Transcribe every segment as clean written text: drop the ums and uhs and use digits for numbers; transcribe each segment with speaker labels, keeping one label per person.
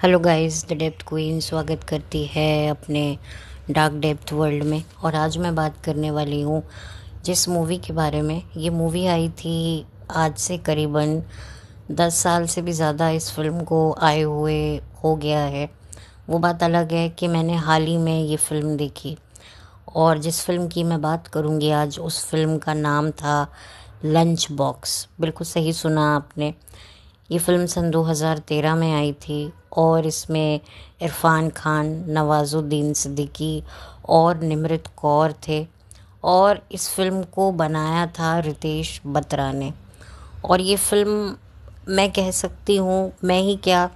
Speaker 1: Hello guys, the depth queen स्वागत करती है अपने डार्क डेप्थ वर्ल्ड में। और आज मैं बात करने वाली हूँ जिस मूवी के बारे में। ये मूवी आई थी आज से करीबन 10 साल से भी ज़्यादा इस फिल्म को आए हुए हो गया है। वो बात अलग है कि मैंने हाल ही में ये फ़िल्म देखी, और जिस फिल्म की मैं बात करूँगी आज, उस फिल्म का नाम था लंच बॉक्स। बिल्कुल सही सुना आपने। ये फ़िल्म सन 2013 में आई थी और इसमें इरफ़ान खान, नवाज़ुद्दीन सिद्दीकी और निमृत कौर थे। और इस फ़िल्म को बनाया था रितेश बत्रा ने। और ये फ़िल्म, मैं कह सकती हूँ, मैं ही क्या,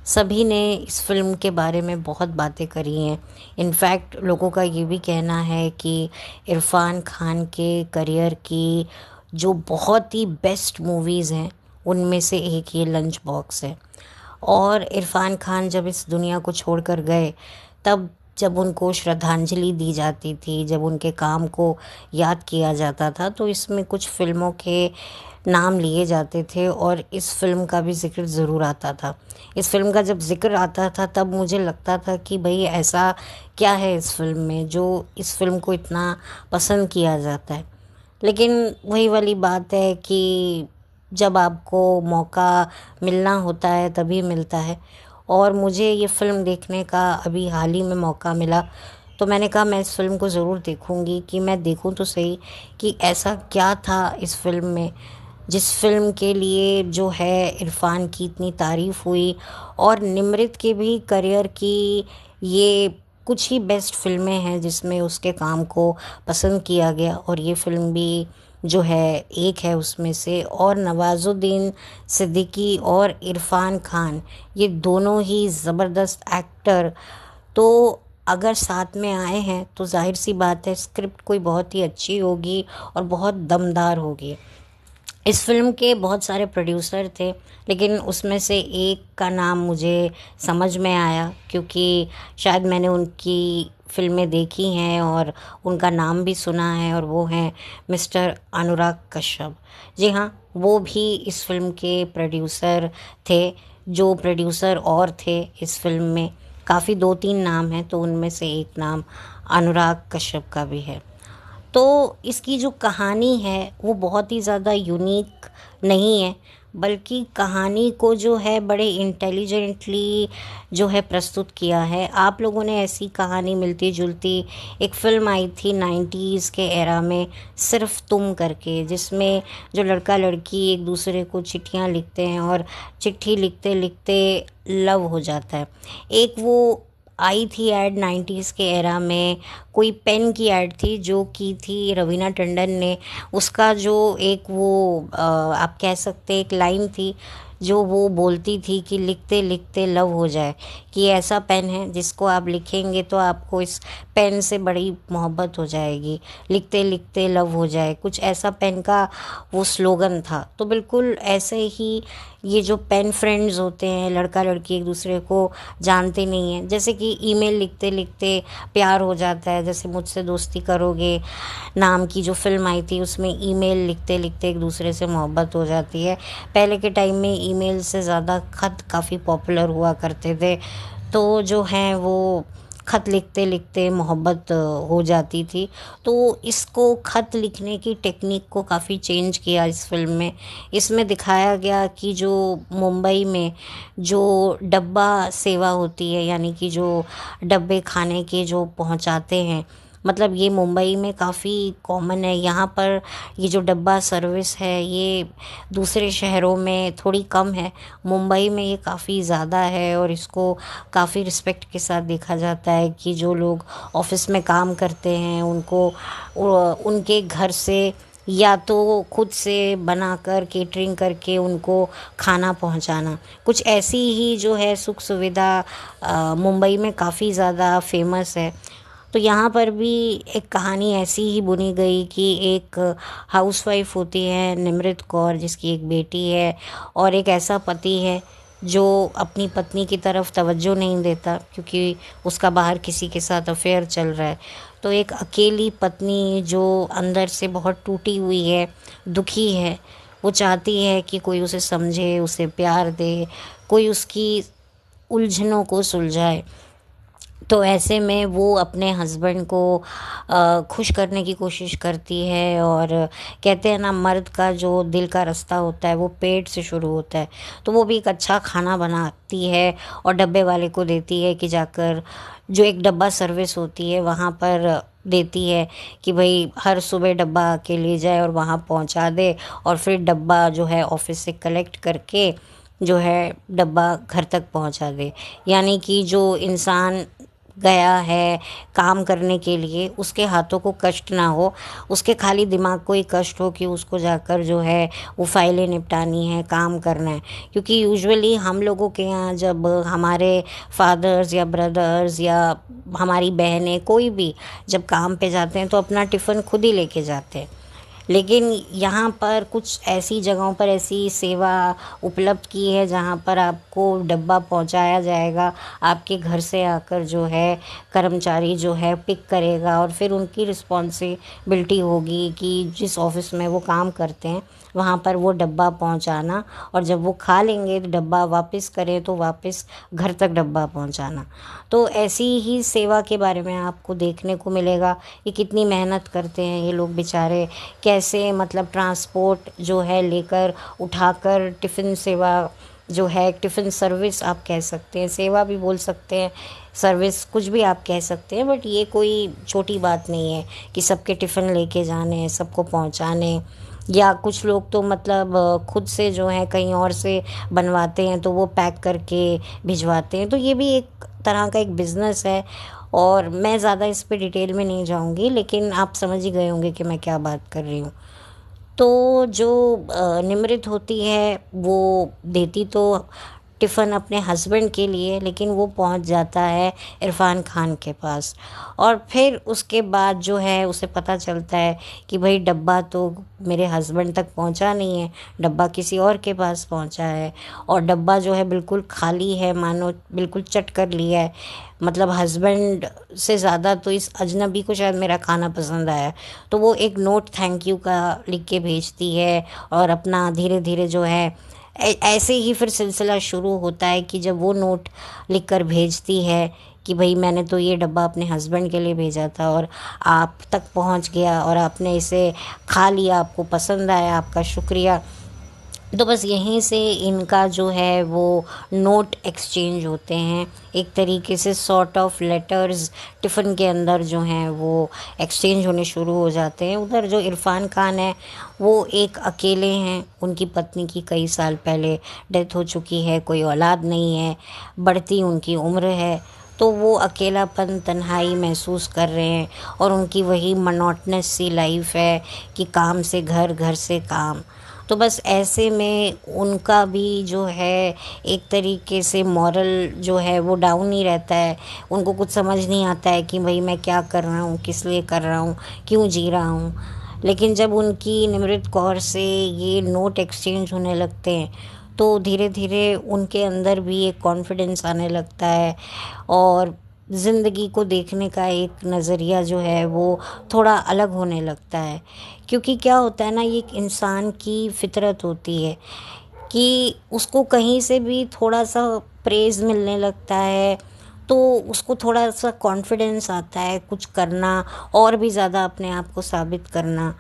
Speaker 1: सभी ने इस फ़िल्म के बारे में बहुत बातें करी हैं। इनफैक्ट लोगों का ये भी कहना है कि इरफ़ान खान के करियर की जो बहुत ही बेस्ट मूवीज़ हैं उनमें से एक ये लंच बॉक्स है। और इरफ़ान खान जब इस दुनिया को छोड़कर गए, तब जब उनको श्रद्धांजलि दी जाती थी, जब उनके काम को याद किया जाता था, तो इसमें कुछ फ़िल्मों के नाम लिए जाते थे और इस फ़िल्म का भी ज़िक्र ज़रूर आता था। इस फ़िल्म का जब ज़िक्र आता था तब मुझे लगता था कि भाई ऐसा क्या है इस फ़िल्म में जो इस फ़िल्म को इतना पसंद किया जाता है। लेकिन वही वाली बात है कि जब आपको मौका मिलना होता है तभी मिलता है। और मुझे ये फ़िल्म देखने का अभी हाल ही में मौका मिला, तो मैंने कहा मैं इस फ़िल्म को ज़रूर देखूँगी, कि मैं देखूँ तो सही कि ऐसा क्या था इस फ़िल्म में जिस फ़िल्म के लिए जो है इरफ़ान की इतनी तारीफ़ हुई। और निमृत के भी करियर की ये कुछ ही बेस्ट फ़िल्में हैं जिसमें उसके काम को पसंद किया गया, और ये फ़िल्म भी जो है एक है उसमें से। और नवाज़ुद्दीन सिद्दीकी और इरफ़ान खान, ये दोनों ही ज़बरदस्त एक्टर। तो अगर साथ में आए हैं तो जाहिर सी बात है स्क्रिप्ट कोई बहुत ही अच्छी होगी और बहुत दमदार होगी। इस फिल्म के बहुत सारे प्रोड्यूसर थे, लेकिन उसमें से एक का नाम मुझे समझ में आया क्योंकि शायद मैंने उनकी फ़िल्में देखी हैं और उनका नाम भी सुना है, और वो हैं मिस्टर अनुराग कश्यप। जी हाँ, वो भी इस फिल्म के प्रोड्यूसर थे। जो प्रोड्यूसर और थे इस फिल्म में, काफ़ी 2-3 नाम हैं, तो उनमें से एक नाम अनुराग कश्यप का भी है। तो इसकी जो कहानी है वो बहुत ही ज़्यादा यूनिक नहीं है, बल्कि कहानी को जो है बड़े इंटेलिजेंटली जो है प्रस्तुत किया है। आप लोगों ने ऐसी कहानी मिलती जुलती एक फ़िल्म आई थी 90s के एरा में, सिर्फ तुम करके, जिसमें जो लड़का लड़की एक दूसरे को चिट्ठियाँ लिखते हैं और चिट्ठी लिखते लिखते लव हो जाता है। एक वो आई थी ऐड 90s के एरा में, कोई पेन की ऐड थी जो की थी रवीना टंडन ने। उसका जो एक वो आप कह सकते एक लाइन थी जो वो बोलती थी कि लिखते लिखते लव हो जाए, कि ऐसा पेन है जिसको आप लिखेंगे तो आपको इस पेन से बड़ी मोहब्बत हो जाएगी, लिखते लिखते लव हो जाए, कुछ ऐसा पेन का वो स्लोगन था। तो बिल्कुल ऐसे ही ये जो पेन फ्रेंड्स होते हैं, लड़का लड़की एक दूसरे को जानते नहीं हैं, जैसे कि ईमेल लिखते लिखते प्यार हो जाता है, जैसे मुझसे दोस्ती करोगे नाम की जो फिल्म आई थी उसमें ईमेल लिखते लिखते एक दूसरे से मोहब्बत हो जाती है। पहले के टाइम में ईमेल से ज़्यादा ख़त काफ़ी पॉपुलर हुआ करते थे, तो जो हैं वो ख़त लिखते लिखते मोहब्बत हो जाती थी। तो इसको ख़त लिखने की टेक्निक को काफ़ी चेंज किया इस फिल्म में। इसमें दिखाया गया कि जो मुंबई में जो डब्बा सेवा होती है, यानी कि जो डब्बे खाने के जो पहुंचाते हैं, मतलब ये मुंबई में काफ़ी कॉमन है। यहाँ पर ये जो डब्बा सर्विस है ये दूसरे शहरों में थोड़ी कम है, मुंबई में ये काफ़ी ज़्यादा है। और इसको काफ़ी रिस्पेक्ट के साथ देखा जाता है कि जो लोग ऑफिस में काम करते हैं उनको उनके घर से या तो खुद से बनाकर केटरिंग करके उनको खाना पहुंचाना, कुछ ऐसी ही जो है सुख सुविधा मुंबई में काफ़ी ज़्यादा फेमस है। तो यहाँ पर भी एक कहानी ऐसी ही बुनी गई कि एक हाउसवाइफ होती है निमृत कौर, जिसकी एक बेटी है, और एक ऐसा पति है जो अपनी पत्नी की तरफ तवज्जो नहीं देता क्योंकि उसका बाहर किसी के साथ अफेयर चल रहा है। तो एक अकेली पत्नी जो अंदर से बहुत टूटी हुई है, दुखी है, वो चाहती है कि कोई उसे समझे, उसे प्यार दे, कोई उसकी उलझनों को सुलझाए। तो ऐसे में वो अपने हस्बैंड को खुश करने की कोशिश करती है। और कहते हैं ना, मर्द का जो दिल का रास्ता होता है वो पेट से शुरू होता है। तो वो भी एक अच्छा खाना बनाती है और डब्बे वाले को देती है कि जाकर जो एक डब्बा सर्विस होती है वहाँ पर देती है कि भाई हर सुबह डब्बा आके ले जाए और वहाँ पहुँचा दे, और फिर डब्बा जो है ऑफिस से कलेक्ट करके जो है डब्बा घर तक पहुँचा दे। यानी कि जो इंसान गया है काम करने के लिए, उसके हाथों को कष्ट ना हो, उसके खाली दिमाग को ही कष्ट हो कि उसको जाकर जो है वो फाइलें निपटानी है, काम करना है। क्योंकि यूजुअली हम लोगों के यहाँ जब हमारे फादर्स या ब्रदर्स या हमारी बहनें कोई भी जब काम पे जाते हैं तो अपना टिफ़िन खुद ही लेके जाते हैं। लेकिन यहाँ पर कुछ ऐसी जगहों पर ऐसी सेवा उपलब्ध की है जहाँ पर आपको डब्बा पहुँचाया जाएगा, आपके घर से आकर जो है कर्मचारी जो है पिक करेगा, और फिर उनकी रिस्पॉन्सिबिलिटी होगी कि जिस ऑफिस में वो काम करते हैं वहाँ पर वो डब्बा पहुँचाना, और जब वो खा लेंगे तो डब्बा वापस करें तो वापस घर तक डब्बा पहुँचाना। तो ऐसी ही सेवा के बारे में आपको देखने को मिलेगा कि कितनी मेहनत करते हैं ये लोग बेचारे, कैसे मतलब ट्रांसपोर्ट जो है लेकर उठाकर टिफ़िन सेवा जो है, टिफ़िन सर्विस आप कह सकते हैं, सेवा भी बोल सकते हैं, सर्विस कुछ भी आप कह सकते हैं। बट ये कोई छोटी बात नहीं है कि सबके टिफ़िन लेके जाने, सबको पहुंचाने। या कुछ लोग तो मतलब खुद से जो है कहीं और से बनवाते हैं तो वो पैक करके भिजवाते हैं। तो ये भी एक तरह का एक बिज़नेस है। और मैं ज़्यादा इस पे डिटेल में नहीं जाऊंगी, लेकिन आप समझ ही गए होंगे कि मैं क्या बात कर रही हूँ। तो जो निमृत होती है वो देती तो टिफ़िन अपने हस्बैंड के लिए, लेकिन वो पहुंच जाता है इरफ़ान खान के पास। और फिर उसके बाद जो है उसे पता चलता है कि भाई डब्बा तो मेरे हस्बैंड तक पहुंचा नहीं है, डब्बा किसी और के पास पहुंचा है। और डब्बा जो है बिल्कुल खाली है, मानो बिल्कुल चट कर लिया है। मतलब हस्बैंड से ज़्यादा तो इस अजनबी को शायद मेरा खाना पसंद आया। तो वो एक नोट थैंक यू का लिख के भेजती है, और अपना धीरे धीरे जो है ऐसे ही फिर सिलसिला शुरू होता है कि जब वो नोट लिख कर भेजती है कि भाई मैंने तो ये डब्बा अपने हस्बैंड के लिए भेजा था और आप तक पहुंच गया और आपने इसे खा लिया, आपको पसंद आया, आपका शुक्रिया। तो बस यहीं से इनका जो है वो नोट एक्सचेंज होते हैं, एक तरीके से सॉर्ट ऑफ लेटर्स टिफ़िन के अंदर जो हैं वो एक्सचेंज होने शुरू हो जाते हैं। उधर जो इरफ़ान खान है वो एक अकेले हैं, उनकी पत्नी की कई साल पहले डेथ हो चुकी है, कोई औलाद नहीं है, बढ़ती उनकी उम्र है। तो वो अकेलापन तन्हाई महसूस कर रहे हैं, और उनकी वही मोनोटनस सी लाइफ है कि काम से घर, घर से काम। तो बस ऐसे में उनका भी जो है एक तरीके से मॉरल जो है वो डाउन ही रहता है। उनको कुछ समझ नहीं आता है कि भाई मैं क्या कर रहा हूँ, किस लिए कर रहा हूँ, क्यों जी रहा हूँ। लेकिन जब उनकी निमृत कौर से ये नोट एक्सचेंज होने लगते हैं तो धीरे धीरे उनके अंदर भी एक कॉन्फिडेंस आने लगता है, और ज़िंदगी को देखने का एक नज़रिया जो है वो थोड़ा अलग होने लगता है। क्योंकि क्या होता है ना, ये एक इंसान की फितरत होती है कि उसको कहीं से भी थोड़ा सा प्रेज़ मिलने लगता है तो उसको थोड़ा सा कॉन्फिडेंस आता है कुछ करना और भी ज़्यादा अपने आप को साबित करना।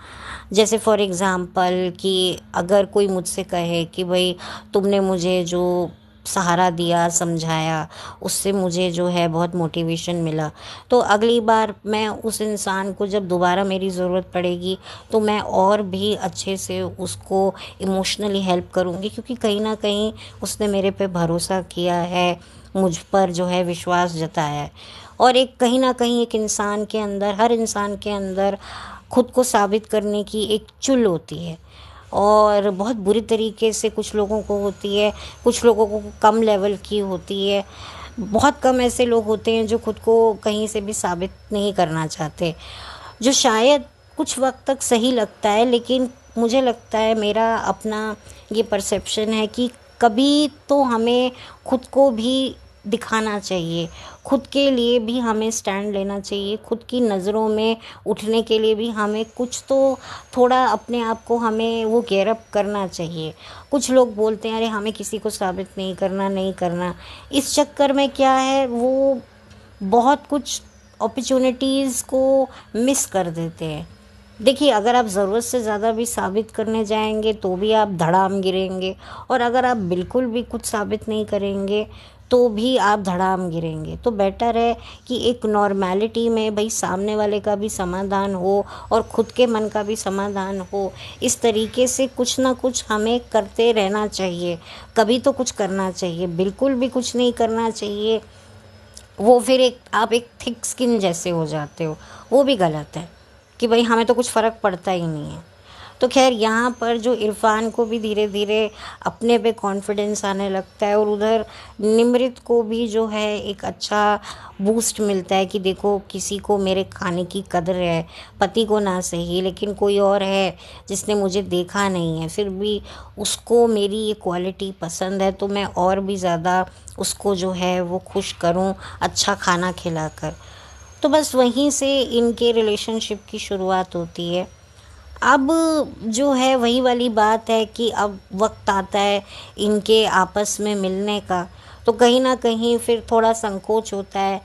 Speaker 1: जैसे फॉर एग्ज़ाम्पल कि अगर कोई मुझसे कहे कि भाई तुमने मुझे जो सहारा दिया, समझाया, उससे मुझे जो है बहुत मोटिवेशन मिला, तो अगली बार मैं उस इंसान को जब दोबारा मेरी ज़रूरत पड़ेगी तो मैं और भी अच्छे से उसको इमोशनली हेल्प करूँगी, क्योंकि कहीं ना कहीं उसने मेरे पे भरोसा किया है, मुझ पर जो है विश्वास जताया है। और एक कहीं ना कहीं एक इंसान के अंदर, हर इंसान के अंदर खुद को साबित करने की एक चुल होती है, और बहुत बुरी तरीके से कुछ लोगों को होती है, कुछ लोगों को कम लेवल की होती है। बहुत कम ऐसे लोग होते हैं जो खुद को कहीं से भी साबित नहीं करना चाहते, जो शायद कुछ वक्त तक सही लगता है। लेकिन मुझे लगता है, मेरा अपना ये परसेप्शन है कि कभी तो हमें खुद को भी दिखाना चाहिए, खुद के लिए भी हमें स्टैंड लेना चाहिए, खुद की नज़रों में उठने के लिए भी हमें कुछ तो थोड़ा अपने आप को हमें वो गेयर अप करना चाहिए। कुछ लोग बोलते हैं अरे हमें किसी को साबित नहीं करना, इस चक्कर में क्या है वो बहुत कुछ अपॉर्चुनिटीज़ को मिस कर देते हैं। देखिए, अगर आप ज़रूरत से ज़्यादा भी साबित करने जाएंगे तो भी आप धड़ाम गिरेंगे, और अगर आप बिल्कुल भी कुछ साबित नहीं करेंगे तो भी आप धड़ाम गिरेंगे। तो बेटर है कि एक नॉर्मेलिटी में भाई सामने वाले का भी समाधान हो और ख़ुद के मन का भी समाधान हो। इस तरीके से कुछ ना कुछ हमें करते रहना चाहिए, कभी तो कुछ करना चाहिए। बिल्कुल भी कुछ नहीं करना चाहिए, वो फिर आप एक थिक स्किन जैसे हो जाते हो, वो भी गलत है कि भाई हमें तो कुछ फ़र्क पड़ता ही नहीं है। तो खैर यहाँ पर जो इरफान को भी धीरे धीरे अपने पे कॉन्फिडेंस आने लगता है, और उधर निमृत को भी जो है एक अच्छा बूस्ट मिलता है कि देखो किसी को मेरे खाने की कदर है, पति को ना सही लेकिन कोई और है जिसने मुझे देखा नहीं है, फिर भी उसको मेरी ये क्वालिटी पसंद है, तो मैं और भी ज़्यादा उसको जो है वो खुश करूँ अच्छा खाना खिलाकर। तो बस वहीं से इनके रिलेशनशिप की शुरुआत होती है। अब जो है वही वाली बात है कि अब वक्त आता है इनके आपस में मिलने का, तो कहीं ना कहीं फिर थोड़ा संकोच होता है,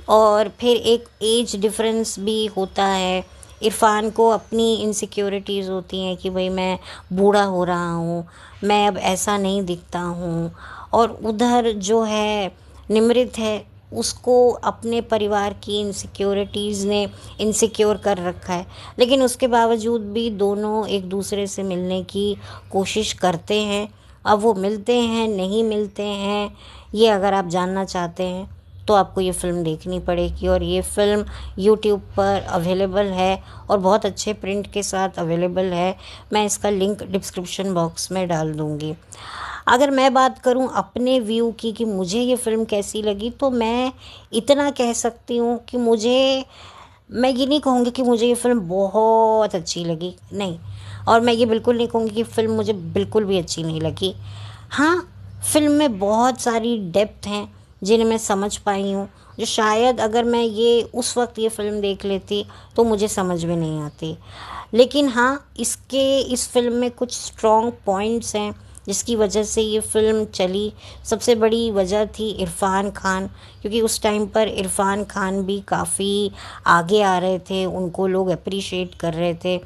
Speaker 1: और फिर एक एज डिफरेंस भी होता है। इरफान को अपनी इनसिक्योरिटीज़ होती हैं कि भाई मैं बूढ़ा हो रहा हूँ, मैं अब ऐसा नहीं दिखता हूँ, और उधर जो है निमृत है, उसको अपने परिवार की इनसिक्योरिटीज़ ने इनसिक्योर कर रखा है। लेकिन उसके बावजूद भी दोनों एक दूसरे से मिलने की कोशिश करते हैं। अब वो मिलते हैं नहीं मिलते हैं, ये अगर आप जानना चाहते हैं तो आपको ये फ़िल्म देखनी पड़ेगी, और ये फ़िल्म यूट्यूब पर अवेलेबल है और बहुत अच्छे प्रिंट के साथ अवेलेबल है। मैं इसका लिंक डिस्क्रिप्शन बॉक्स में डाल दूँगी। अगर मैं बात करूं अपने व्यू की कि मुझे ये फ़िल्म कैसी लगी, तो मैं इतना कह सकती हूँ कि मैं ये नहीं कहूँगी कि मुझे ये फ़िल्म बहुत अच्छी लगी, नहीं, और मैं ये बिल्कुल नहीं कहूँगी कि फ़िल्म मुझे बिल्कुल भी अच्छी नहीं लगी। हाँ, फ़िल्म में बहुत सारी डेप्थ हैं जिन्हें मैं समझ पाई हूँ, जो शायद अगर मैं ये उस वक्त ये फ़िल्म देख लेती तो मुझे समझ में नहीं आती। लेकिन हाँ, इस फ़िल्म में कुछ स्ट्रॉन्ग पॉइंट्स हैं जिसकी वजह से ये फ़िल्म चली। सबसे बड़ी वजह थी इरफ़ान खान, क्योंकि उस टाइम पर इरफ़ान खान भी काफ़ी आगे आ रहे थे, उनको लोग अप्रिशिएट कर रहे थे।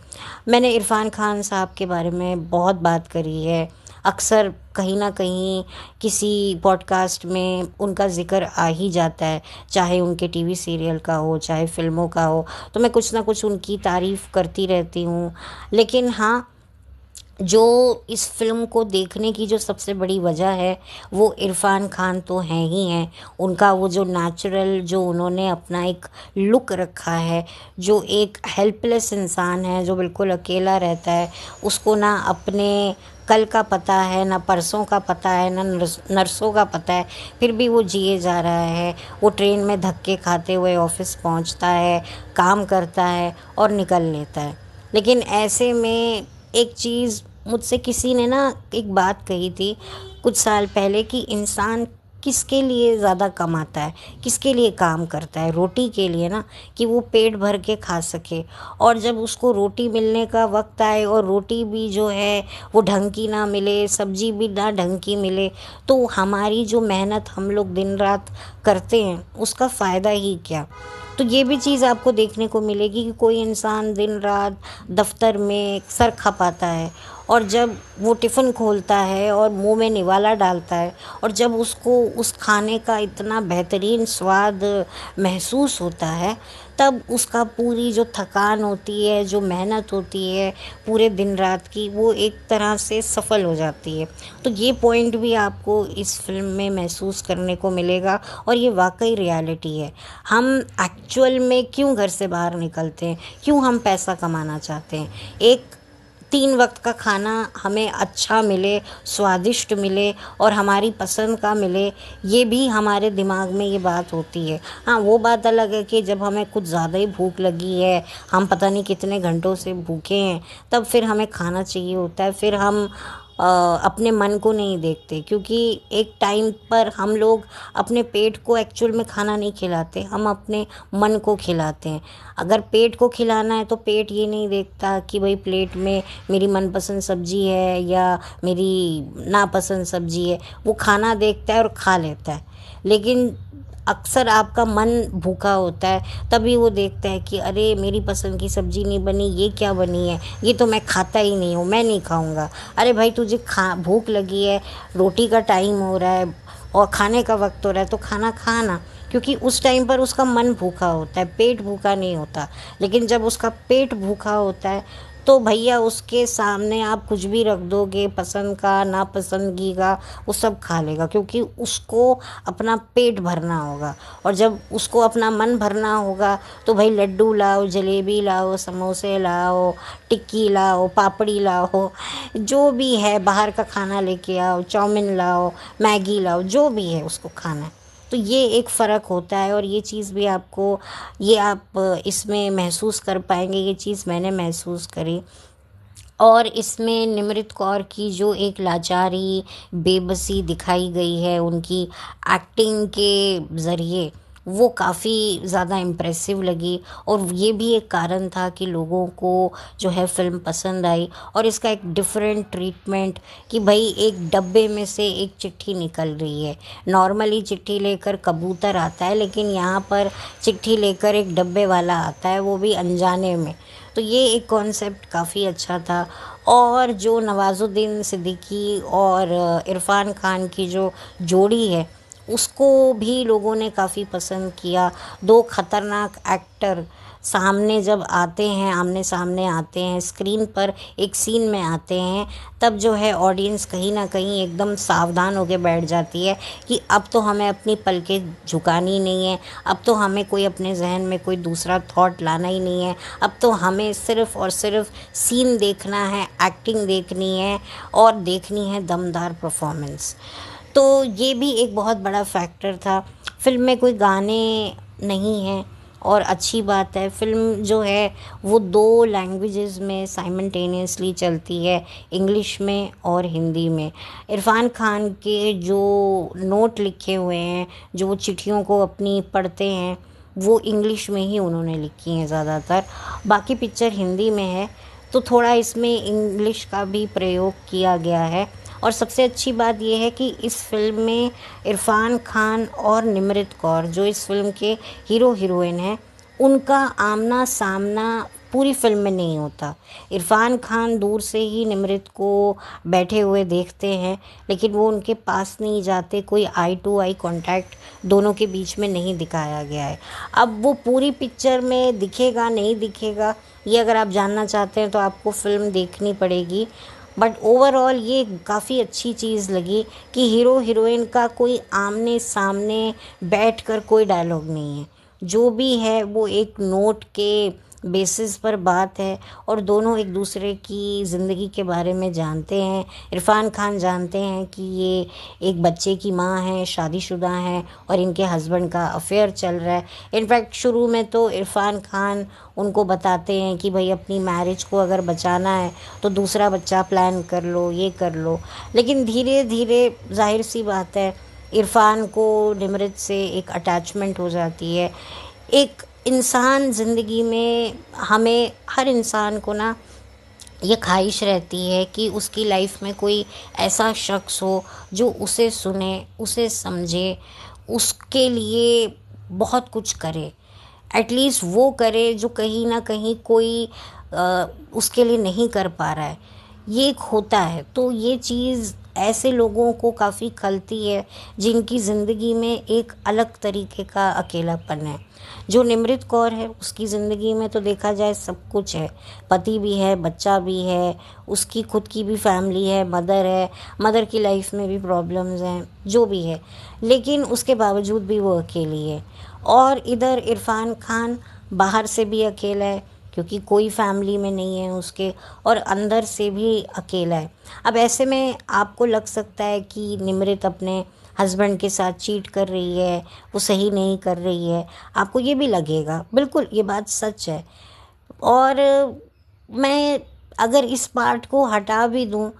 Speaker 1: मैंने इरफ़ान खान साहब के बारे में बहुत बात करी है, अक्सर कहीं ना कहीं किसी पॉडकास्ट में उनका ज़िक्र आ ही जाता है, चाहे उनके टीवी सीरियल का हो चाहे फ़िल्मों का हो, तो मैं कुछ ना कुछ उनकी तारीफ़ करती रहती हूँ। लेकिन हाँ, जो इस फ़िल्म को देखने की जो सबसे बड़ी वजह है वो इरफ़ान खान तो हैं ही हैं। उनका वो जो नेचुरल, जो उन्होंने अपना एक लुक रखा है, जो एक हेल्पलेस इंसान है जो बिल्कुल अकेला रहता है, उसको ना अपने कल का पता है, ना परसों का पता है, ना नरसों का पता है, फिर भी वो जिए जा रहा है। वो ट्रेन में धक्के खाते हुए ऑफिस पहुंचता है, काम करता है और निकल लेता है। लेकिन ऐसे में एक चीज़ मुझसे किसी ने ना एक बात कही थी कुछ साल पहले कि इंसान किसके लिए ज़्यादा कमाता है, किसके लिए काम करता है? रोटी के लिए ना, कि वो पेट भर के खा सके। और जब उसको रोटी मिलने का वक्त आए और रोटी भी जो है वो ढंग की ना मिले, सब्जी भी ना ढंग की मिले, तो हमारी जो मेहनत हम लोग दिन रात करते हैं उसका फ़ायदा ही क्या? तो ये भी चीज़ आपको देखने को मिलेगी कि कोई इंसान दिन रात दफ्तर में सर खपाता है, और जब वो टिफ़िन खोलता है और मुंह में निवाला डालता है, और जब उसको उस खाने का इतना बेहतरीन स्वाद महसूस होता है, तब उसका पूरी जो थकान होती है, जो मेहनत होती है पूरे दिन रात की, वो एक तरह से सफल हो जाती है। तो ये पॉइंट भी आपको इस फिल्म में महसूस करने को मिलेगा, और ये वाकई रियलिटी है। हम एक्चुअल में क्यों घर से बाहर निकलते हैं, क्यों हम पैसा कमाना चाहते हैं? एक 3 वक्त का खाना हमें अच्छा मिले, स्वादिष्ट मिले और हमारी पसंद का मिले, ये भी हमारे दिमाग में ये बात होती है। हाँ, वो बात अलग है कि जब हमें कुछ ज़्यादा ही भूख लगी है, हम पता नहीं कितने घंटों से भूखे हैं, तब फिर हमें खाना चाहिए होता है, फिर हम अपने मन को नहीं देखते, क्योंकि एक टाइम पर हम लोग अपने पेट को एक्चुअल में खाना नहीं खिलाते, हम अपने मन को खिलाते हैं। अगर पेट को खिलाना है तो पेट ये नहीं देखता कि भाई प्लेट में मेरी मनपसंद सब्जी है या मेरी नापसंद सब्जी है, वो खाना देखता है और खा लेता है। लेकिन अक्सर आपका मन भूखा होता है, तभी वो देखता है कि अरे मेरी पसंद की सब्जी नहीं बनी, ये क्या बनी है, ये तो मैं खाता ही नहीं हूँ, मैं नहीं खाऊंगा। अरे भाई तुझे भूख लगी है, रोटी का टाइम हो रहा है और खाने का वक्त हो रहा है, तो खाना खाना, क्योंकि उस टाइम पर उसका मन भूखा होता है, पेट भूखा नहीं होता। लेकिन जब उसका पेट भूखा होता है तो भैया उसके सामने आप कुछ भी रख दोगे, पसंद का नापसंदगी का, वो सब खा लेगा, क्योंकि उसको अपना पेट भरना होगा। और जब उसको अपना मन भरना होगा तो भाई लड्डू लाओ, जलेबी लाओ, समोसे लाओ, टिक्की लाओ, पापड़ी लाओ, जो भी है बाहर का खाना लेके आओ, चाउमीन लाओ, मैगी लाओ, जो भी है उसको खाना है। तो ये एक फ़र्क होता है, और ये चीज़ भी आपको, ये आप इसमें महसूस कर पाएंगे, ये चीज़ मैंने महसूस करी। और इसमें निमृत कौर की जो एक लाचारी, बेबसी दिखाई गई है उनकी एक्टिंग के ज़रिए, वो काफ़ी ज़्यादा इम्प्रेसिव लगी। और ये भी एक कारण था कि लोगों को जो है फ़िल्म पसंद आई। और इसका एक डिफरेंट ट्रीटमेंट कि भाई एक डब्बे में से एक चिट्ठी निकल रही है। नॉर्मली चिट्ठी लेकर कबूतर आता है, लेकिन यहाँ पर चिट्ठी लेकर एक डब्बे वाला आता है, वो भी अनजाने में। तो ये एक कॉन्सेप्ट काफ़ी अच्छा था। और जो नवाज़ुद्दीन सिद्दीकी और इरफ़ान खान की जो जोड़ी है, उसको भी लोगों ने काफ़ी पसंद किया। दो खतरनाक एक्टर सामने जब आते हैं, आमने सामने आते हैं, स्क्रीन पर एक सीन में आते हैं, तब जो है ऑडियंस कहीं ना कहीं एकदम सावधान होकर बैठ जाती है कि अब तो हमें अपनी पलकें झुकानी नहीं है, अब तो हमें कोई अपने जहन में कोई दूसरा थॉट लाना ही नहीं है, अब तो हमें सिर्फ़ और सिर्फ सीन देखना है, एक्टिंग देखनी है और देखनी है दमदार परफॉर्मेंस। तो ये भी एक बहुत बड़ा फैक्टर था। फ़िल्म में कोई गाने नहीं हैं, और अच्छी बात है। फ़िल्म जो है वो 2 लैंग्वेजेस में साइमल्टेनियसली चलती है, इंग्लिश में और हिंदी में। इरफ़ान खान के जो नोट लिखे हुए हैं, जो वो चिट्ठियों को अपनी पढ़ते हैं, वो इंग्लिश में ही उन्होंने लिखी हैं ज़्यादातर। बाकी पिक्चर हिंदी में है, तो थोड़ा इसमें इंग्लिश का भी प्रयोग किया गया है। और सबसे अच्छी बात यह है कि इस फिल्म में इरफ़ान खान और निमृत कौर, जो इस फिल्म के हीरो हीरोइन हैं, उनका आमना सामना पूरी फिल्म में नहीं होता। इरफ़ान खान दूर से ही निमृत को बैठे हुए देखते हैं, लेकिन वो उनके पास नहीं जाते, कोई आई टू आई कांटेक्ट दोनों के बीच में नहीं दिखाया गया है। अब वो पूरी पिक्चर में दिखेगा नहीं दिखेगा, ये अगर आप जानना चाहते हैं तो आपको फ़िल्म देखनी पड़ेगी। बट ओवरऑल ये काफ़ी अच्छी चीज़ लगी कि हीरो हीरोइन का कोई आमने सामने बैठकर कोई डायलॉग नहीं है, जो भी है वो एक नोट के बेसिस पर बात है, और दोनों एक दूसरे की ज़िंदगी के बारे में जानते हैं। इरफ़ान खान जानते हैं कि ये एक बच्चे की माँ है, शादीशुदा हैं, और इनके हस्बैंड का अफेयर चल रहा है। इनफैक्ट शुरू में तो इरफ़ान खान उनको बताते हैं कि भाई अपनी मैरिज को अगर बचाना है तो दूसरा बच्चा प्लान कर लो, ये कर लो। लेकिन धीरे धीरे जाहिर सी बात है, इरफ़ान को निमृत से एक अटैचमेंट हो जाती है। एक इंसान ज़िंदगी में, हमें हर इंसान को ना ये ख्वाहिश रहती है कि उसकी लाइफ में कोई ऐसा शख्स हो जो उसे सुने, उसे समझे, उसके लिए बहुत कुछ करे। एटलीस्ट वो करे जो कहीं ना कहीं कोई उसके लिए नहीं कर पा रहा है, ये एक होता है। तो ये चीज़ ऐसे लोगों को काफ़ी खलती है जिनकी ज़िंदगी में एक अलग तरीके का अकेलापन है। जो निमृत कौर है, उसकी ज़िंदगी में तो देखा जाए सब कुछ है, पति भी है, बच्चा भी है, उसकी खुद की भी फैमिली है, मदर है, मदर की लाइफ में भी प्रॉब्लम्स हैं, जो भी है, लेकिन उसके बावजूद भी वो अकेली है। और इधर इरफ़ान खान बाहर से भी अकेला है, क्योंकि कोई फैमिली में नहीं है उसके, और अंदर से भी अकेला है। अब ऐसे में आपको लग सकता है कि निमृत अपने हस्बैंड के साथ चीट कर रही है, वो सही नहीं कर रही है, आपको ये भी लगेगा, बिल्कुल ये बात सच है। और मैं अगर इस पार्ट को हटा भी दूँ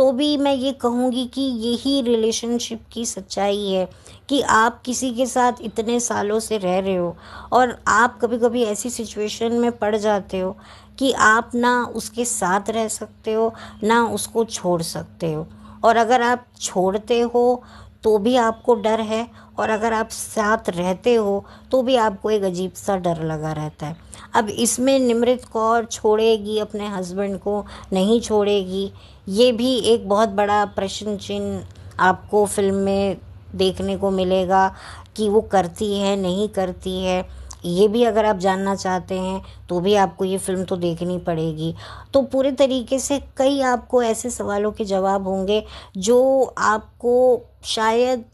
Speaker 1: तो भी मैं ये कहूँगी कि यही रिलेशनशिप की सच्चाई है कि आप किसी के साथ इतने सालों से रह रहे हो और आप कभी कभी ऐसी सिचुएशन में पड़ जाते हो कि आप ना उसके साथ रह सकते हो ना उसको छोड़ सकते हो। और अगर आप छोड़ते हो तो भी आपको डर है, और अगर आप साथ रहते हो तो भी आपको एक अजीब सा डर लगा रहता है। अब इसमें निमृत कौर छोड़ेगी अपने हस्बैंड को, नहीं छोड़ेगी, ये भी एक बहुत बड़ा प्रश्न चिन्ह आपको फिल्म में देखने को मिलेगा कि वो करती है नहीं करती है। ये भी अगर आप जानना चाहते हैं तो भी आपको ये फिल्म तो देखनी पड़ेगी। तो पूरे तरीके से कई आपको ऐसे सवालों के जवाब होंगे जो आपको शायद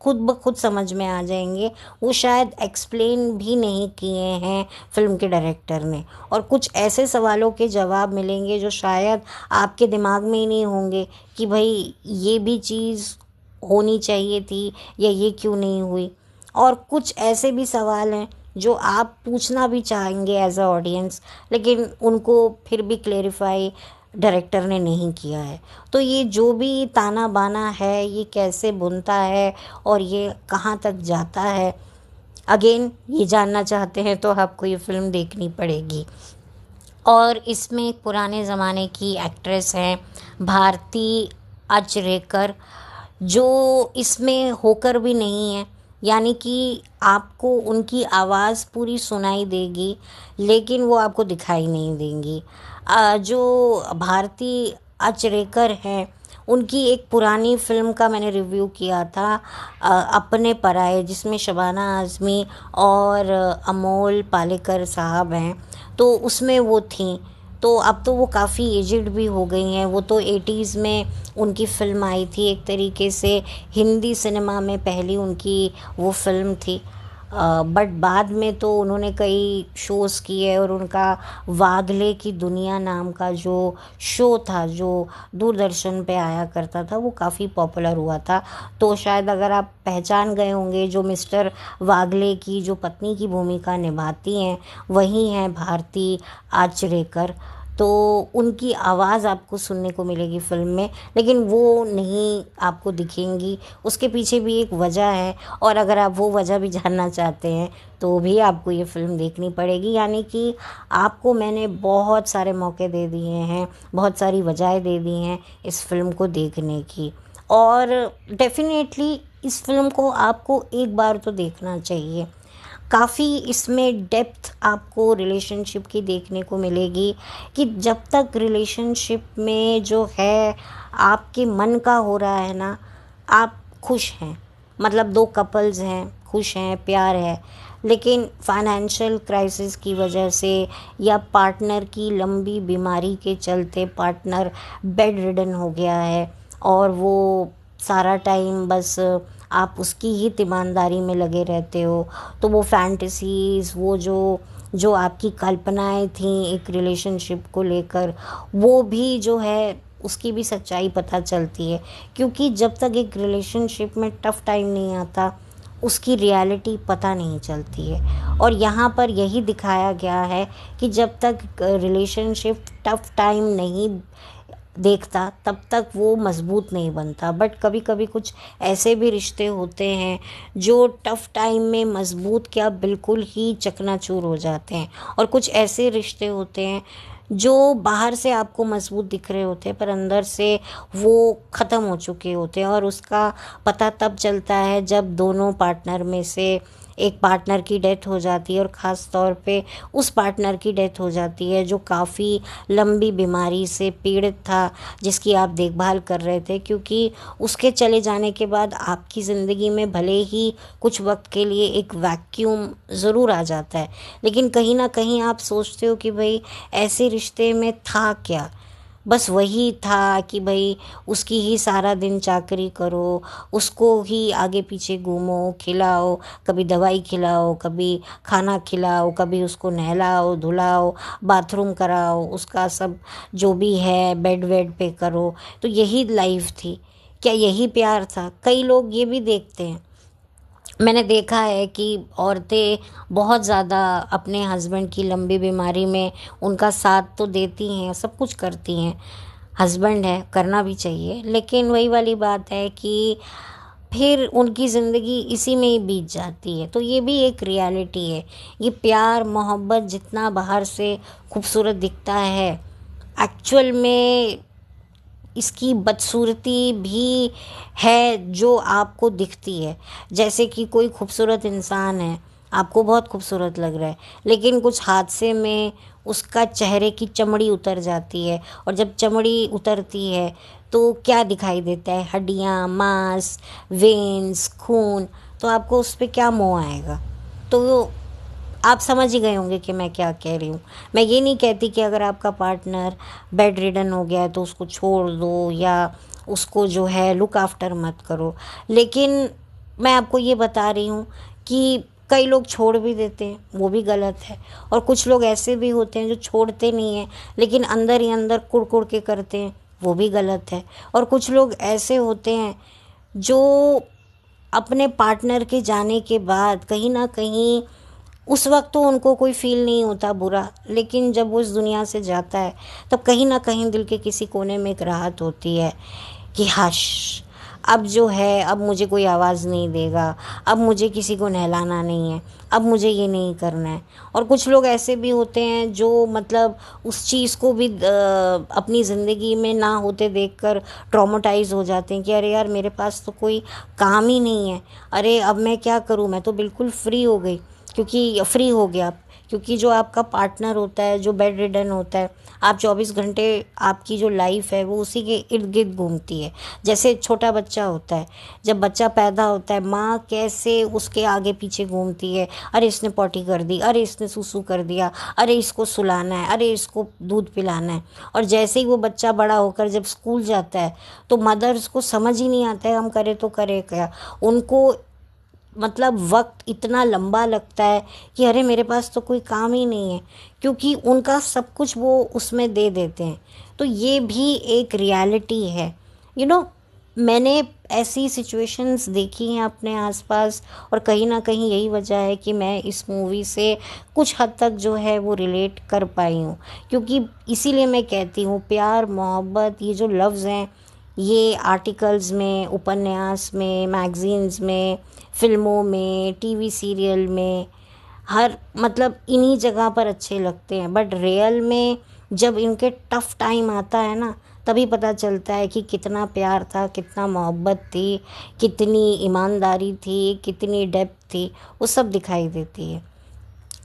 Speaker 1: खुद ब खुद समझ में आ जाएंगे, वो शायद एक्सप्लेन भी नहीं किए हैं फिल्म के डायरेक्टर ने। और कुछ ऐसे सवालों के जवाब मिलेंगे जो शायद आपके दिमाग में ही नहीं होंगे कि भाई ये भी चीज़ होनी चाहिए थी या ये क्यों नहीं हुई। और कुछ ऐसे भी सवाल हैं जो आप पूछना भी चाहेंगे एज अ ऑडियंस, लेकिन उनको फिर भी क्लेरिफाई डायरेक्टर ने नहीं किया है। तो ये जो भी ताना बाना है, ये कैसे बुनता है और ये कहाँ तक जाता है, अगेन ये जानना चाहते हैं तो आपको ये फिल्म देखनी पड़ेगी। और इसमें एक पुराने ज़माने की एक्ट्रेस हैं भारती आचरेकर, जो इसमें होकर भी नहीं है, यानी कि आपको उनकी आवाज़ पूरी सुनाई देगी लेकिन वो आपको दिखाई नहीं देंगी। जो भारती आचरेकर हैं उनकी एक पुरानी फिल्म का मैंने रिव्यू किया था, अपने पराये, जिसमें शबाना आज़मी और अमोल पालेकर साहब हैं, तो उसमें वो थी। तो अब तो वो काफ़ी एजिड भी हो गई हैं। वो तो 80s में उनकी फ़िल्म आई थी, एक तरीके से हिंदी सिनेमा में पहली उनकी वो फ़िल्म थी। बट बाद में तो उन्होंने कई शोज़ किए और उनका वागले की दुनिया नाम का जो शो था जो दूरदर्शन पे आया करता था वो काफ़ी पॉपुलर हुआ था। तो शायद अगर आप पहचान गए होंगे, जो मिस्टर वागले की जो पत्नी की भूमिका निभाती हैं वही हैं भारती आचरेकर। तो उनकी आवाज़ आपको सुनने को मिलेगी फ़िल्म में, लेकिन वो नहीं आपको दिखेंगी। उसके पीछे भी एक वजह है, और अगर आप वो वजह भी जानना चाहते हैं तो भी आपको ये फ़िल्म देखनी पड़ेगी। यानी कि आपको मैंने बहुत सारे मौके दे दिए हैं, बहुत सारी वजहें दे दी हैं इस फ़िल्म को देखने की। और डेफ़िनेटली इस फ़िल्म को आपको एक बार तो देखना चाहिए। काफ़ी इसमें डेप्थ आपको रिलेशनशिप की देखने को मिलेगी कि जब तक रिलेशनशिप में जो है आपके मन का हो रहा है ना, आप खुश हैं, मतलब दो कपल्स हैं, खुश हैं, प्यार है, लेकिन फाइनेंशियल क्राइसिस की वजह से या पार्टनर की लंबी बीमारी के चलते पार्टनर बेड रिडन हो गया है और वो सारा टाइम बस आप उसकी ही तीमानदारी में लगे रहते हो, तो वो फैंटेसीज़, वो जो जो आपकी कल्पनाएं थीं एक रिलेशनशिप को लेकर, वो भी जो है उसकी भी सच्चाई पता चलती है। क्योंकि जब तक एक रिलेशनशिप में टफ़ टाइम नहीं आता उसकी रियलिटी पता नहीं चलती है। और यहाँ पर यही दिखाया गया है कि जब तक रिलेशनशिप टफ़ टाइम नहीं देखता तब तक वो मज़बूत नहीं बनता। बट कभी कभी कुछ ऐसे भी रिश्ते होते हैं जो टफ़ टाइम में मज़बूत क्या बिल्कुल ही चकनाचूर हो जाते हैं, और कुछ ऐसे रिश्ते होते हैं जो बाहर से आपको मज़बूत दिख रहे होते हैं पर अंदर से वो ख़त्म हो चुके होते हैं। और उसका पता तब चलता है जब दोनों पार्टनर में से एक पार्टनर की डेथ हो जाती है, और ख़ास तौर पे उस पार्टनर की डेथ हो जाती है जो काफ़ी लंबी बीमारी से पीड़ित था, जिसकी आप देखभाल कर रहे थे। क्योंकि उसके चले जाने के बाद आपकी ज़िंदगी में भले ही कुछ वक्त के लिए एक वैक्यूम ज़रूर आ जाता है, लेकिन कहीं ना कहीं आप सोचते हो कि भाई ऐसे रिश्ते में था क्या, बस वही था कि भाई उसकी ही सारा दिन चाकरी करो, उसको ही आगे पीछे घूमो, खिलाओ, कभी दवाई खिलाओ, कभी खाना खिलाओ, कभी उसको नहलाओ धुलाओ, बाथरूम कराओ, उसका सब जो भी है बेड वेड पे करो। तो यही लाइफ थी क्या, यही प्यार था? कई लोग ये भी देखते हैं, मैंने देखा है कि औरतें बहुत ज़्यादा अपने हस्बैंड की लंबी बीमारी में उनका साथ तो देती हैं, सब कुछ करती हैं, हस्बैंड है, करना भी चाहिए, लेकिन वही वाली बात है कि फिर उनकी ज़िंदगी इसी में ही बीत जाती है। तो ये भी एक रियलिटी है। ये प्यार मोहब्बत जितना बाहर से खूबसूरत दिखता है, एक्चुअल में इसकी बदसूरती भी है जो आपको दिखती है। जैसे कि कोई खूबसूरत इंसान है, आपको बहुत खूबसूरत लग रहा है, लेकिन कुछ हादसे में उसका चेहरे की चमड़ी उतर जाती है, और जब चमड़ी उतरती है तो क्या दिखाई देता है? हड्डियाँ, मांस, वेन्स, खून। तो आपको उस पर क्या मोह आएगा? तो आप समझ ही गए होंगे कि मैं क्या कह रही हूँ। मैं ये नहीं कहती कि अगर आपका पार्टनर बेड रिडन हो गया है तो उसको छोड़ दो, या उसको जो है लुक आफ्टर मत करो, लेकिन मैं आपको ये बता रही हूँ कि कई लोग छोड़ भी देते हैं, वो भी गलत है। और कुछ लोग ऐसे भी होते हैं जो छोड़ते नहीं हैं, लेकिन अंदर ही अंदर कुड़ के करते हैं, वो भी गलत है। और कुछ लोग ऐसे होते हैं जो अपने पार्टनर के जाने के बाद कहीं ना कहीं, उस वक्त तो उनको कोई फील नहीं होता बुरा, लेकिन जब वो इस दुनिया से जाता है तब कहीं ना कहीं दिल के किसी कोने में एक राहत होती है कि हश, अब जो है, अब मुझे कोई आवाज़ नहीं देगा, अब मुझे किसी को नहलाना नहीं है, अब मुझे ये नहीं करना है। और कुछ लोग ऐसे भी होते हैं जो मतलब उस चीज़ को भी अपनी ज़िंदगी में ना होते देखकर ट्रॉमेटाइज हो जाते हैं कि अरे यार, मेरे पास तो कोई काम ही नहीं है, अरे अब मैं क्या करूँ, मैं तो बिल्कुल फ्री हो गई, क्योंकि फ्री हो गया। क्योंकि जो आपका पार्टनर होता है, जो बेड रिडन होता है, आप 24 घंटे, आपकी जो लाइफ है वो उसी के इर्द गिर्द घूमती है। जैसे छोटा बच्चा होता है, जब बच्चा पैदा होता है, माँ कैसे उसके आगे पीछे घूमती है, अरे इसने पॉटी कर दी, अरे इसने सूसू कर दिया, अरे इसको सुलाना है, अरे इसको दूध पिलाना है। और जैसे ही वो बच्चा बड़ा होकर जब स्कूल जाता है तो मदर्स को समझ ही नहीं आता है हम करे तो करे क्या। उनको मतलब वक्त इतना लंबा लगता है कि अरे मेरे पास तो कोई काम ही नहीं है, क्योंकि उनका सब कुछ वो उसमें दे देते हैं। तो ये भी एक रियलिटी है। यू नो, मैंने ऐसी सिचुएशंस देखी हैं अपने आसपास, और कहीं ना कहीं यही वजह है कि मैं इस मूवी से कुछ हद तक जो है वो रिलेट कर पाई हूँ। क्योंकि इसीलिए मैं कहती हूँ, प्यार मोहब्बत, ये जो लफ्ज़ हैं, ये आर्टिकल्स में, उपन्यास में, मैगज़ीन्स में, फिल्मों में, टीवी सीरियल में, हर मतलब इन्हीं जगह पर अच्छे लगते हैं। बट रियल में जब इनके टफ टाइम आता है ना, तभी पता चलता है कि कितना प्यार था, कितना मोहब्बत थी, कितनी ईमानदारी थी, कितनी डेप्थ थी, वो सब दिखाई देती है।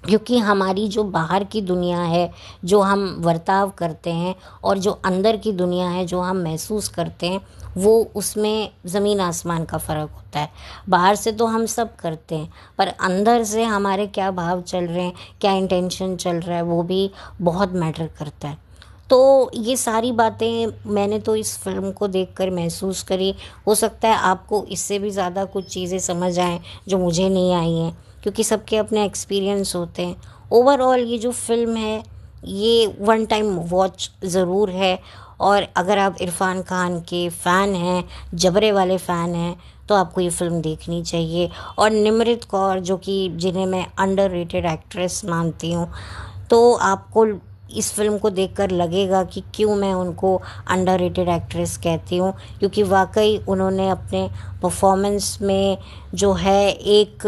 Speaker 1: क्योंकि हमारी जो बाहर की दुनिया है, जो हम बर्ताव करते हैं, और जो अंदर की दुनिया है, जो हम महसूस करते हैं, वो उसमें ज़मीन आसमान का फ़र्क होता है। बाहर से तो हम सब करते हैं, पर अंदर से हमारे क्या भाव चल रहे हैं, क्या इंटेंशन चल रहा है, वो भी बहुत मैटर करता है। तो ये सारी बातें मैंने तो इस फ़िल्म को देखकर महसूस करी। हो सकता है आपको इससे भी ज़्यादा कुछ चीज़ें समझ आएँ जो मुझे नहीं आई हैं, क्योंकि सबके अपने एक्सपीरियंस होते हैं। ओवरऑल ये जो फ़िल्म है, ये वन टाइम वॉच ज़रूर है। और अगर आप इरफ़ान खान के फ़ैन हैं, जबरे वाले फ़ैन हैं, तो आपको ये फ़िल्म देखनी चाहिए। और निमृत कौर, जो कि जिन्हें मैं अंडररेटेड एक्ट्रेस मानती हूँ, तो आपको इस फ़िल्म को देखकर लगेगा कि क्यों मैं उनको अंडररेटेड एक्ट्रेस कहती हूँ। क्योंकि वाकई उन्होंने अपने परफॉर्मेंस में जो है एक,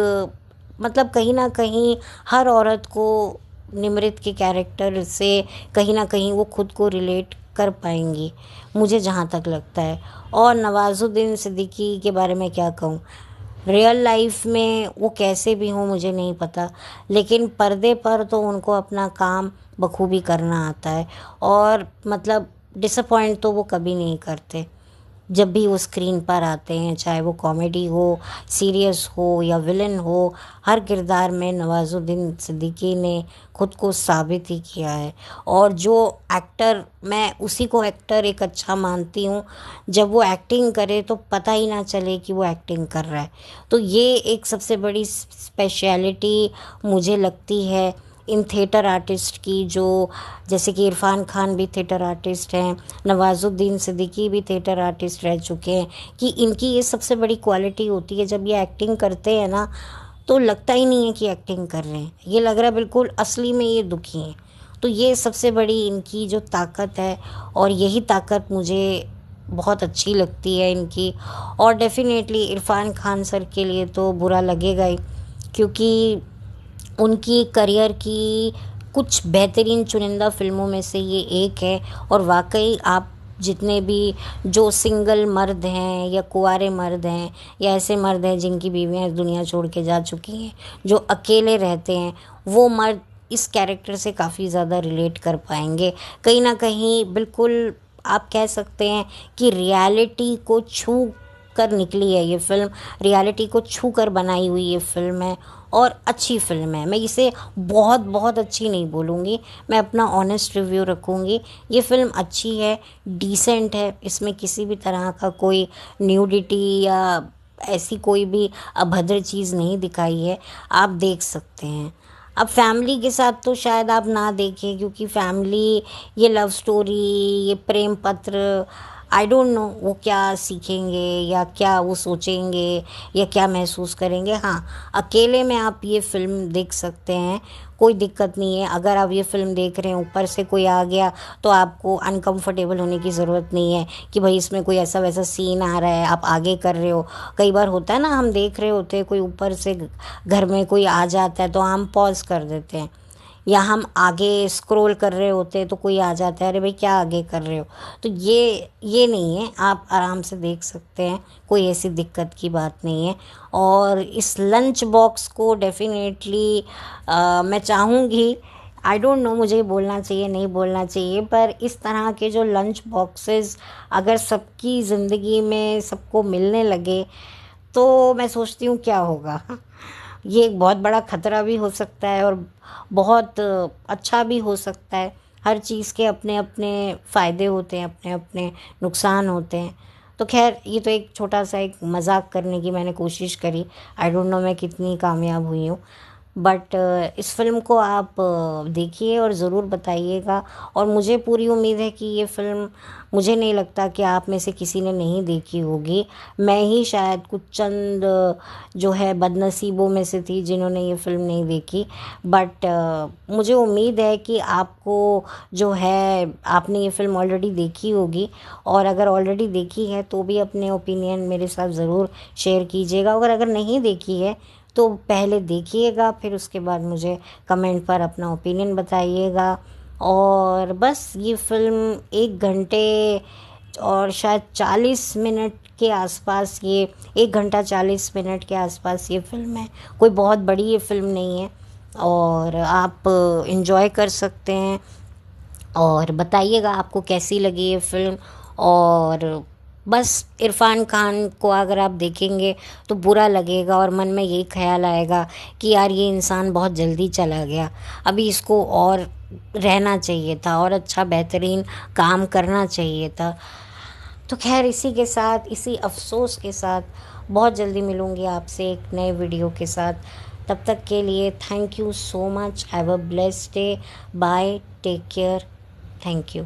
Speaker 1: मतलब कहीं ना कहीं हर औरत को निमृत के कैरेक्टर से कहीं ना कहीं वो खुद को रिलेट कर पाएंगी, मुझे जहाँ तक लगता है। और नवाजुद्दीन सिद्दीकी के बारे में क्या कहूँ, रियल लाइफ में वो कैसे भी हों मुझे नहीं पता, लेकिन पर्दे पर तो उनको अपना काम बखूबी करना आता है। और मतलब डिसअपॉइंट तो वो कभी नहीं करते जब भी वो स्क्रीन पर आते हैं, चाहे वो कॉमेडी हो, सीरियस हो या विलन हो। हर किरदार में नवाजुद्दीन सिद्दीकी ने खुद को साबित ही किया है। और जो एक्टर, मैं उसी को एक्टर एक अच्छा मानती हूँ जब वो एक्टिंग करे तो पता ही ना चले कि वो एक्टिंग कर रहा है। तो ये एक सबसे बड़ी स्पेशलिटी मुझे लगती है इन थिएटर आर्टिस्ट की, जो जैसे कि इरफ़ान खान भी थिएटर आर्टिस्ट हैं, नवाजुद्दीन सिद्दीकी भी थिएटर आर्टिस्ट रह चुके हैं, कि इनकी ये सबसे बड़ी क्वालिटी होती है, जब ये एक्टिंग करते हैं ना तो लगता ही नहीं है कि एक्टिंग कर रहे हैं, ये लग रहा है बिल्कुल असली में ये दुखी हैं। तो ये सबसे बड़ी इनकी जो ताकत है, और यही ताकत मुझे बहुत अच्छी लगती है इनकी। और डेफ़िनेटली इरफ़ान खान सर के लिए तो बुरा लगेगा ही, क्योंकि उनकी करियर की कुछ बेहतरीन चुनिंदा फ़िल्मों में से ये एक है। और वाक़ई आप जितने भी जो सिंगल मर्द हैं या कुंवारे मर्द हैं या ऐसे मर्द हैं जिनकी बीवियाँ इस दुनिया छोड़ के जा चुकी हैं, जो अकेले रहते हैं, वो मर्द इस कैरेक्टर से काफ़ी ज़्यादा रिलेट कर पाएंगे। कहीं ना कहीं बिल्कुल आप कह सकते हैं कि रियलिटी को छू कर निकली है ये फ़िल्म, रियलिटी को छू कर बनाई हुई ये फ़िल्म है, और अच्छी फ़िल्म है। मैं इसे बहुत बहुत अच्छी नहीं बोलूँगी, मैं अपना ऑनेस्ट रिव्यू रखूँगी। ये फ़िल्म अच्छी है, डिसेंट है, इसमें किसी भी तरह का कोई न्यूडिटी या ऐसी कोई भी अभद्र चीज़ नहीं दिखाई है, आप देख सकते हैं। अब फैमिली के साथ तो शायद आप ना देखें, क्योंकि फैमिली ये लव स्टोरी, ये प्रेम पत्र, आई डोंट नो वो क्या सीखेंगे या क्या वो सोचेंगे या क्या महसूस करेंगे। हाँ, अकेले में आप ये फ़िल्म देख सकते हैं, कोई दिक्कत नहीं है। अगर आप ये फ़िल्म देख रहे हैं, ऊपर से कोई आ गया, तो आपको अनकंफर्टेबल होने की ज़रूरत नहीं है कि भाई इसमें कोई ऐसा वैसा सीन आ रहा है, आप आगे कर रहे हो। कई बार होता है ना, हम देख रहे होते हैं, कोई ऊपर से घर में कोई आ जाता है तो हम पॉज कर देते हैं, या हम आगे स्क्रॉल कर रहे होते हैं तो कोई आ जाता है, अरे भाई क्या आगे कर रहे हो। तो ये नहीं है, आप आराम से देख सकते हैं, कोई ऐसी दिक्कत की बात नहीं है। और इस लंच बॉक्स को डेफिनेटली मैं चाहूँगी, आई डोंट नो मुझे बोलना चाहिए नहीं बोलना चाहिए, पर इस तरह के जो लंच बॉक्सेस अगर सबकी ज़िंदगी में सबको मिलने लगे, तो मैं सोचती हूँ क्या होगा। ये एक बहुत बड़ा ख़तरा भी हो सकता है और बहुत अच्छा भी हो सकता है। हर चीज़ के अपने अपने फ़ायदे होते हैं, अपने अपने नुकसान होते हैं। तो खैर, ये तो एक छोटा सा एक मजाक करने की मैंने कोशिश करी, आई डोंट नो मैं कितनी कामयाब हुई हूँ। बट इस फ़िल्म को आप देखिए और ज़रूर बताइएगा। और मुझे पूरी उम्मीद है कि ये फ़िल्म, मुझे नहीं लगता कि आप में से किसी ने नहीं देखी होगी। मैं ही शायद कुछ चंद जो है बदनसीबों में से थी जिन्होंने ये फ़िल्म नहीं देखी। बट मुझे उम्मीद है कि आपको जो है, आपने ये फ़िल्म ऑलरेडी देखी होगी, और अगर ऑलरेडी देखी है तो भी अपने ओपिनियन मेरे साथ ज़रूर शेयर कीजिएगा। अगर नहीं देखी है तो पहले देखिएगा, फिर उसके बाद मुझे कमेंट पर अपना ओपिनियन बताइएगा। और बस ये फ़िल्म 1 घंटे और शायद 40 मिनट के आसपास, ये 1 घंटा 40 मिनट के आसपास ये फ़िल्म है। कोई बहुत बड़ी ये फ़िल्म नहीं है, और आप इन्जॉय कर सकते हैं। और बताइएगा आपको कैसी लगी ये फ़िल्म। और बस इरफ़ान खान को अगर आप देखेंगे तो बुरा लगेगा, और मन में यही ख्याल आएगा कि यार ये इंसान बहुत जल्दी चला गया, अभी इसको और रहना चाहिए था और अच्छा बेहतरीन काम करना चाहिए था। तो खैर, इसी के साथ, इसी अफ़सोस के साथ बहुत जल्दी मिलूँगी आपसे एक नए वीडियो के साथ। तब तक के लिए thank you so much, have a blessed day, bye, take care, thank you.